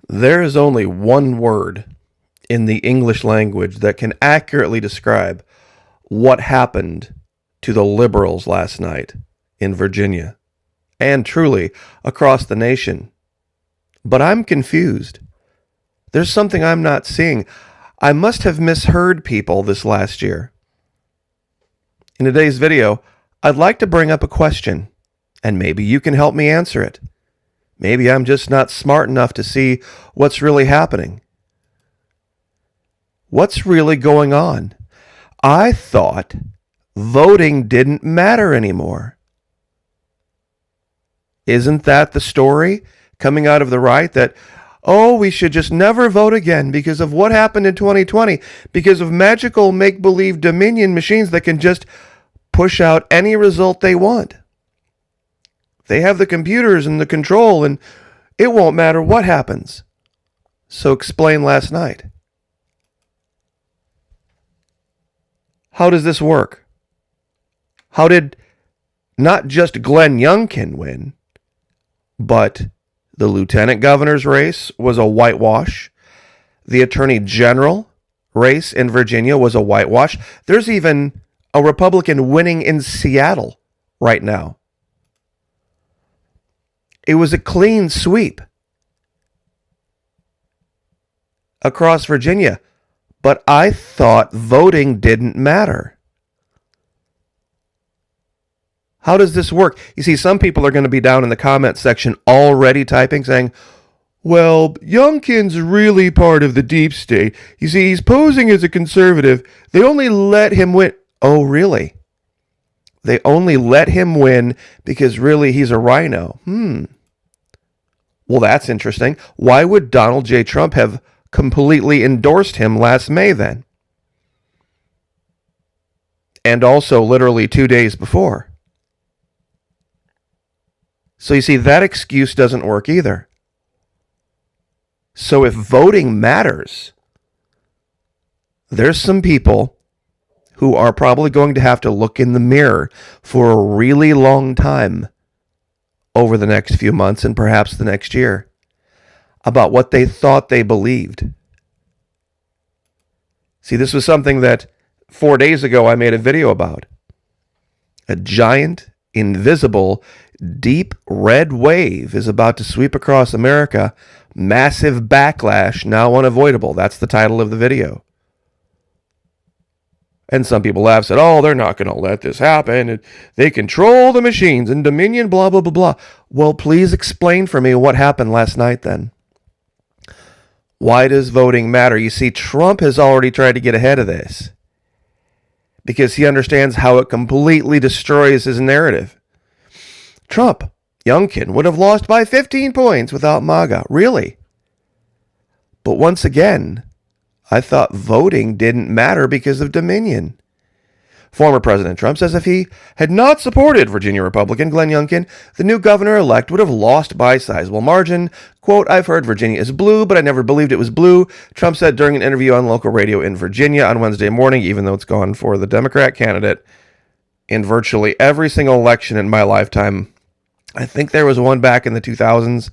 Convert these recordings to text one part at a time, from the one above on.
There is only one word in the English language that can accurately describe what happened to the liberals last night in Virginia and truly across the nation. But I'm confused. There's something I'm not seeing. I must have misheard people this last year. In today's video, I'd like to bring up a question, and maybe you can help me answer it. Maybe I'm just not smart enough to see what's really happening. What's really going on? I thought voting didn't matter anymore. Isn't that the story coming out of the right that, we should just never vote again because of what happened in 2020, because of magical make-believe Dominion machines that can just push out any result they want? They have the computers and the control, and it won't matter what happens. So explain last night. How does this work? How did not just Glenn Youngkin win, but the lieutenant governor's race was a whitewash. The attorney general race in Virginia was a whitewash. There's even a Republican winning in Seattle right now. It was a clean sweep across Virginia, but I thought voting didn't matter. How does this work? You see, some people are going to be down in the comment section already typing, saying, well, Youngkin's really part of the deep state. You see, he's posing as a conservative. They only let him win. Oh, really? They only let him win because really he's a rhino. Well, that's interesting. Why would Donald J. Trump have completely endorsed him last May then? And also literally 2 days before. So you see, that excuse doesn't work either. So if voting matters, there's some people who are probably going to have to look in the mirror for a really long time over the next few months and perhaps the next year about what they thought they believed. See, this was something that 4 days ago I made a video about. A giant, invisible, deep red wave is about to sweep across America. Massive backlash, now unavoidable. That's the title of the video. And some people laugh, said, they're not going to let this happen. They control the machines and Dominion, blah, blah, blah, blah. Well, please explain for me what happened last night then. Why does voting matter? You see, Trump has already tried to get ahead of this because he understands how it completely destroys his narrative. Trump, Youngkin, would have lost by 15 points without MAGA. Really? But once again, I thought voting didn't matter because of Dominion. Former President Trump says if he had not supported Virginia Republican Glenn Youngkin, the new governor-elect would have lost by a sizable margin. Quote, I've heard Virginia is blue, but I never believed it was blue, Trump said during an interview on local radio in Virginia on Wednesday morning, even though it's gone for the Democrat candidate in virtually every single election in my lifetime. I think there was one back in the 2000s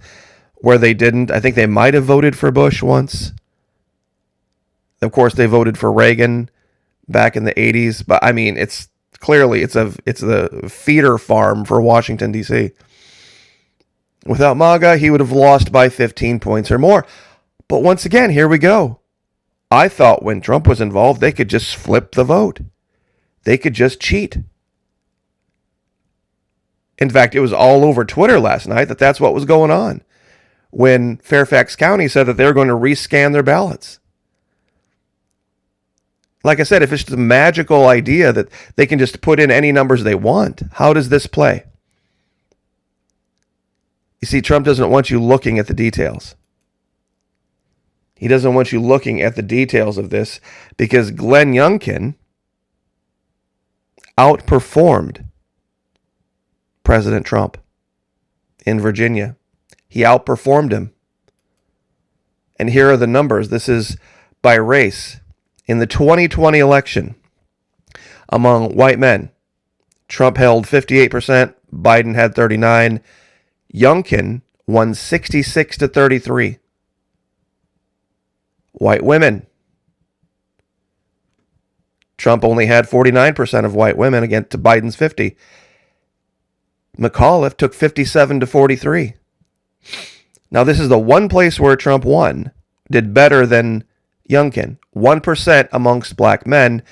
where they didn't. I think they might have voted for Bush once. Of course, they voted for Reagan back in the 80s, but I mean, it's the feeder farm for Washington, D.C. Without MAGA, he would have lost by 15 points or more. But once again, here we go. I thought when Trump was involved, they could just flip the vote. They could just cheat. In fact, it was all over Twitter last night that that's what was going on when Fairfax County said that they were going to rescan their ballots. Like I said, if it's just a magical idea that they can just put in any numbers they want, how does this play? You see, Trump doesn't want you looking at the details. He doesn't want you looking at the details of this because Glenn Youngkin outperformed President Trump in Virginia. He outperformed him. And here are the numbers. This is by race. In the 2020 election, among white men, Trump held 58%, Biden had 39%, Youngkin won 66-33. White women. Trump only had 49% of white women against to Biden's 50. McAuliffe took 57 to 43. Now, this is the one place where Trump won, did better than Youngkin. 1% amongst black men,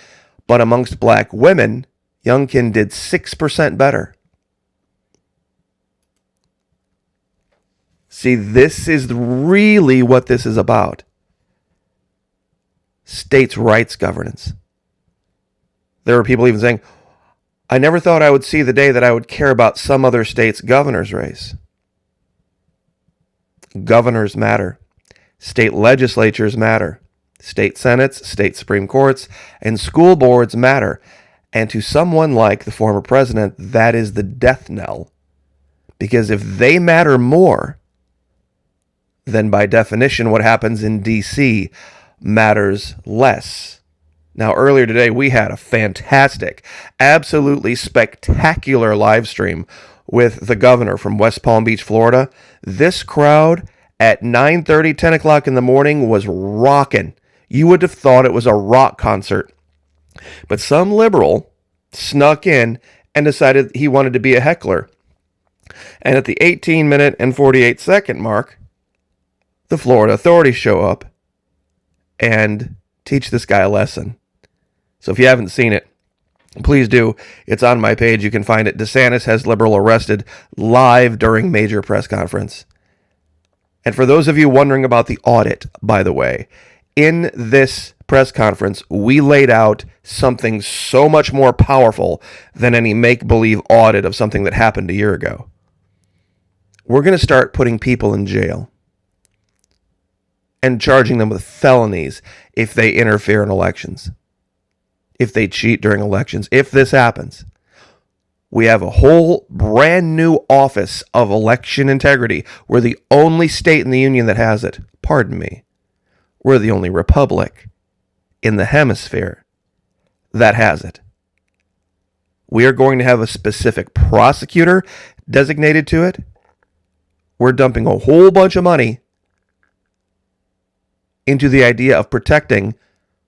but amongst black women, Youngkin did 6% better. See, this is really what this is about. States' rights governance. There were people even saying, I never thought I would see the day that I would care about some other state's governor's race. Governors matter. State legislatures matter. State senates, state Supreme Courts, and school boards matter. And to someone like the former president, that is the death knell. Because if they matter more, then by definition, what happens in D.C. matters less. Now, earlier today, we had a fantastic, absolutely spectacular live stream with the governor from West Palm Beach, Florida. This crowd at 9:30, 10 o'clock in the morning was rocking. You would have thought it was a rock concert. But some liberal snuck in and decided he wanted to be a heckler. And at the 18-minute and 48-second mark, the Florida authorities show up and teach this guy a lesson. So if you haven't seen it, please do. It's on my page. You can find it. DeSantis has liberal arrested live during major press conference. And for those of you wondering about the audit, by the way, in this press conference, we laid out something so much more powerful than any make-believe audit of something that happened a year ago. We're going to start putting people in jail and charging them with felonies if they interfere in elections, if they cheat during elections. If this happens, we have a whole brand new office of election integrity. We're the only state in the union that has it. Pardon me. We're the only republic in the hemisphere that has it. We are going to have a specific prosecutor designated to it. We're dumping a whole bunch of money into the idea of protecting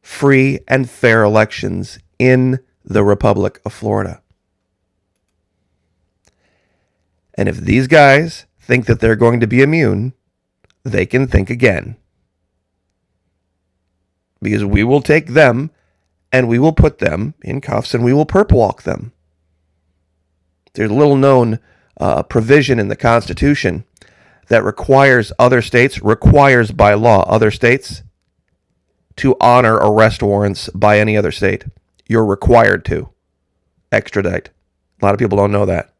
free and fair elections in the Republic of Florida. And if these guys think that they're going to be immune, they can think again. Because we will take them and we will put them in cuffs and we will perp walk them. There's a little known provision in the Constitution that requires by law other states to honor arrest warrants by any other state. You're required to extradite. A lot of people don't know that.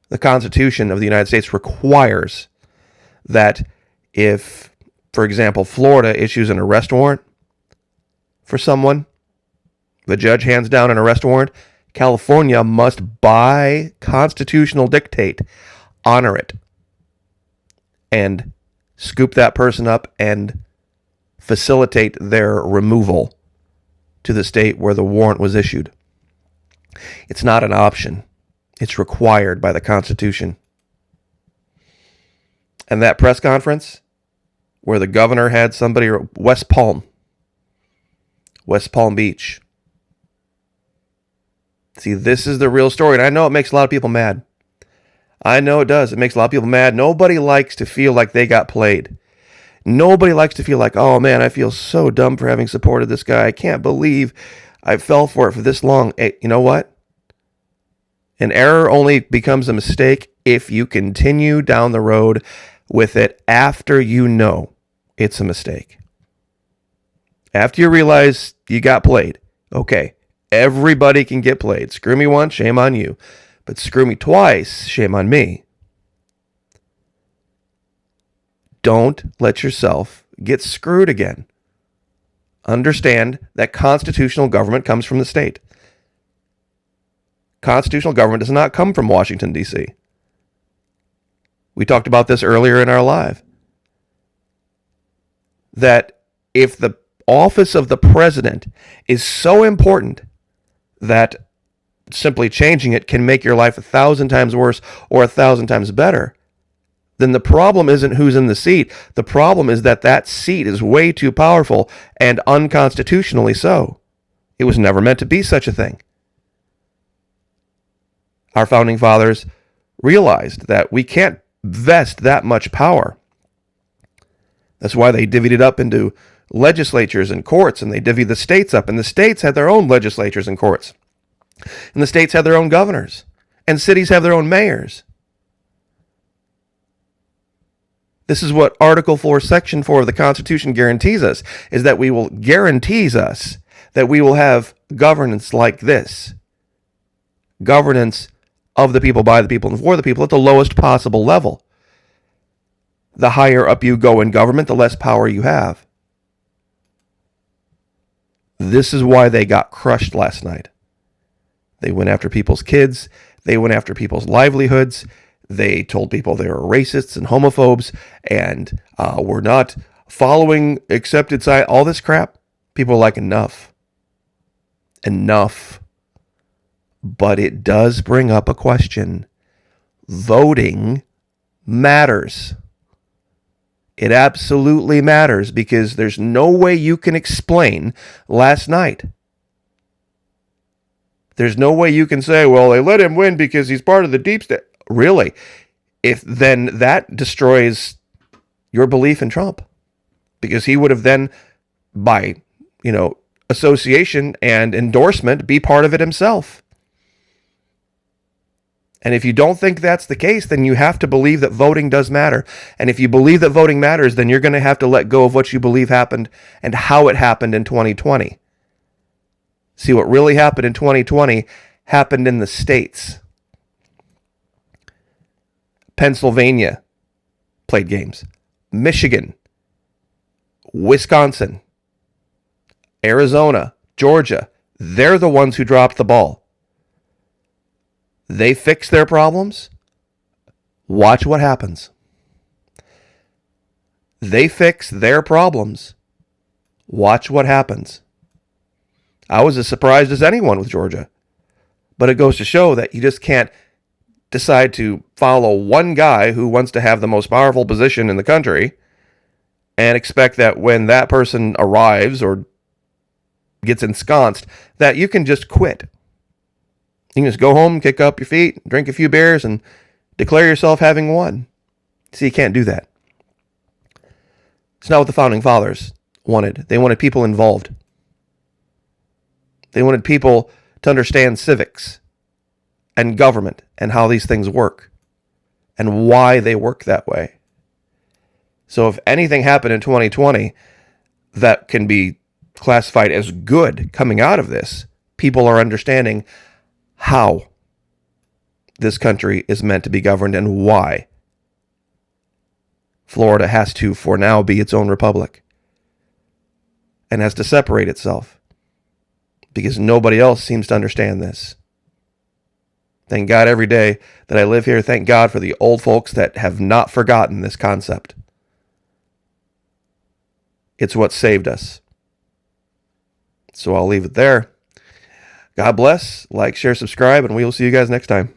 The Constitution of the United States requires that if, for example, Florida issues an arrest warrant for someone, the judge hands down an arrest warrant, California must, by constitutional dictate, honor it and scoop that person up and facilitate their removal to the state where the warrant was issued. It's not an option. It's required by the Constitution. And that press conference where the governor had somebody, West Palm Beach. See, this is the real story. And I know it makes a lot of people mad. I know it does. It makes a lot of people mad. Nobody likes to feel like they got played. Nobody likes to feel like, oh man, I feel so dumb for having supported this guy. I can't believe I fell for it for this long. Hey, you know what? An error only becomes a mistake if you continue down the road with it after you know it's a mistake. After you realize you got played. Okay, everybody can get played. Screw me once, shame on you. But screw me twice, shame on me. Don't let yourself get screwed again. Understand that constitutional government comes from the state. Constitutional government does not come from Washington, D.C. We talked about this earlier in our live. That if the office of the president is so important that simply changing it can make your life 1,000 times worse or 1,000 times better, then the problem isn't who's in the seat. The problem is that that seat is way too powerful and unconstitutionally so. It was never meant to be such a thing. Our founding fathers realized that we can't vest that much power. That's why they divvied it up into legislatures and courts, and they divvied the states up, and the states had their own legislatures and courts. And the states have their own governors, and cities have their own mayors. This is what Article 4, Section 4 of the Constitution guarantees us, is that guarantees us that we will have governance like this. Governance of the people, by the people, and for the people at the lowest possible level. The higher up you go in government, the less power you have. This is why they got crushed last night. They went after people's kids. They went after people's livelihoods. They told people they were racists and homophobes and were not following accepted science. All this crap. People are like, enough. Enough. But it does bring up a question. Voting matters. It absolutely matters, because there's no way you can explain last night. There's no way you can say, well, they let him win because he's part of the deep state. Really? If then that destroys your belief in Trump, because he would have then, by, association and endorsement, be part of it himself. And if you don't think that's the case, then you have to believe that voting does matter. And if you believe that voting matters, then you're going to have to let go of what you believe happened and how it happened in 2020. See, what really happened in 2020 happened in the states. Pennsylvania played games. Michigan, Wisconsin, Arizona, Georgia, they're the ones who dropped the ball. They fix their problems. Watch what happens. They fix their problems. Watch what happens. I was as surprised as anyone with Georgia. But it goes to show that you just can't decide to follow one guy who wants to have the most powerful position in the country and expect that when that person arrives or gets ensconced, that you can just quit. You can just go home, kick up your feet, drink a few beers, and declare yourself having won. See, you can't do that. It's not what the Founding Fathers wanted. They wanted people involved. They wanted people to understand civics and government and how these things work and why they work that way. So if anything happened in 2020 that can be classified as good coming out of this, people are understanding how this country is meant to be governed and why Florida has to, for now, be its own republic and has to separate itself because nobody else seems to understand this. Thank God every day that I live here. Thank God for the old folks that have not forgotten this concept. It's what saved us. So I'll leave it there. God bless, like, share, subscribe, and we will see you guys next time.